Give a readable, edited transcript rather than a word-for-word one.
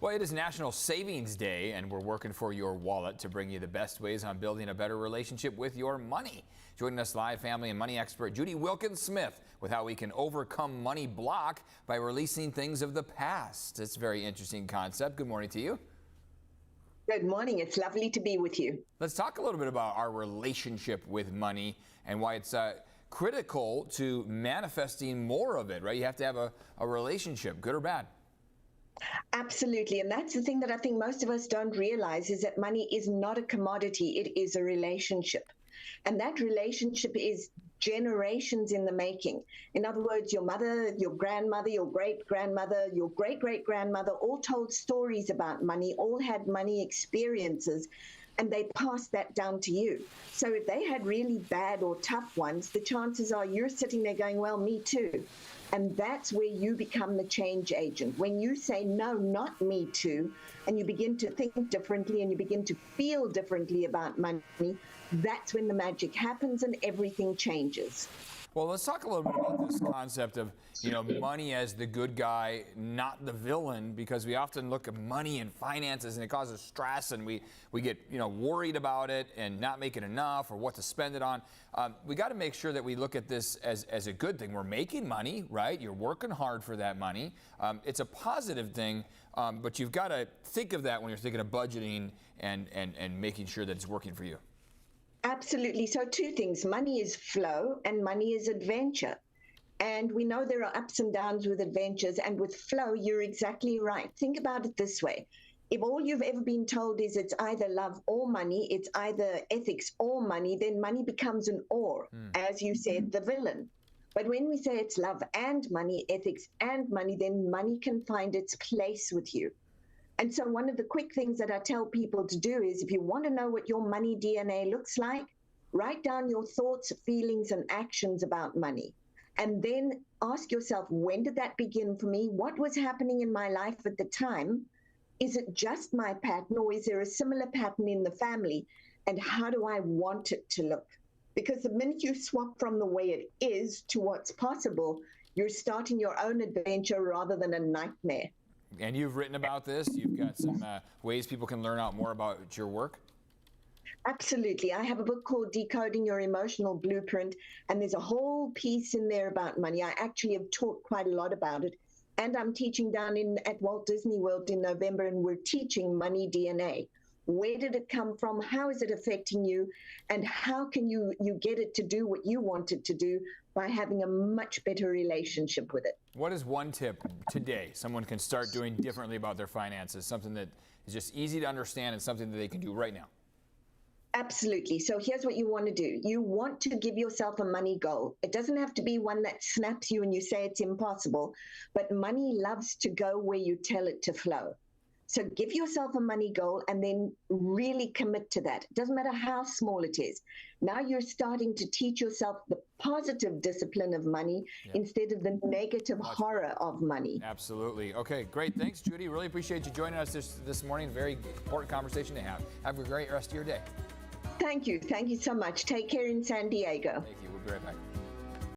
Well, it is National Savings Day, and we're working for your wallet to bring you the best ways on building a better relationship with your money. Joining us live, family and money expert Judy Wilkins-Smith with how we can overcome money block by releasing things of the past. It's a very interesting concept. Good morning to you. Good morning. It's lovely to be with you. Let's talk a little bit about our relationship with money and why it's critical to manifesting more of it, right? You have to have a relationship, good or bad. Absolutely. And that's the thing that I think most of us don't realize is that money is not a commodity. It is a relationship. And that relationship is generations in the making. In other words, your mother, your grandmother, your great-grandmother, your great-great-grandmother all told stories about money, all had money experiences, and they passed that down to you. So if they had really bad or tough ones, the chances are you're sitting there going, well, me too. And that's where you become the change agent. When you say, no, not me too, and you begin to think differently and you begin to feel differently about money, that's when the magic happens and everything changes. Well, let's talk a little bit about this concept of, money as the good guy, not the villain, because we often look at money and finances and it causes stress and we get, worried about it and not making enough or what to spend it on. We got to make sure that we look at this as a good thing. We're making money, right? You're working hard for that money. It's a positive thing, but you've got to think of that when you're thinking of budgeting and making sure that it's working for you. Absolutely. So two things. Money is flow and money is adventure. And we know there are ups and downs with adventures, and with flow, you're exactly right. Think about it this way. If all you've ever been told is it's either love or money, it's either ethics or money, then money becomes an or, as you said, the villain. But when we say it's love and money, ethics and money, then money can find its place with you. And so one of the quick things that I tell people to do is, if you want to know what your money DNA looks like, write down your thoughts, feelings, and actions about money. And then ask yourself, when did that begin for me? What was happening in my life at the time? Is it just my pattern, or is there a similar pattern in the family? And how do I want it to look? Because the minute you swap from the way it is to what's possible, you're starting your own adventure rather than a nightmare. And you've written about this. You've got some ways people can learn out more about your work. Absolutely. I have a book called Decoding Your Emotional Blueprint, and there's a whole piece in there about money. I actually have taught quite a lot about it, and I'm teaching down at Walt Disney World in November, and we're teaching money DNA. Where did it come from? How is it affecting you? And how can you get it to do what you want it to do by having a much better relationship with it? What is one tip today someone can start doing differently about their finances? Something that is just easy to understand and something that they can do right now. Absolutely. So here's what you want to do. You want to give yourself a money goal. It doesn't have to be one that snaps you and you say it's impossible, but money loves to go where you tell it to flow. So give yourself a money goal and then really commit to that. It doesn't matter how small it is. Now you're starting to teach yourself the positive discipline of money instead of the negative horror of money. Absolutely. Okay, great. Thanks, Judy. Really appreciate you joining us this morning. Very important conversation to have. Have a great rest of your day. Thank you. Thank you so much. Take care in San Diego. Thank you. We'll be right back.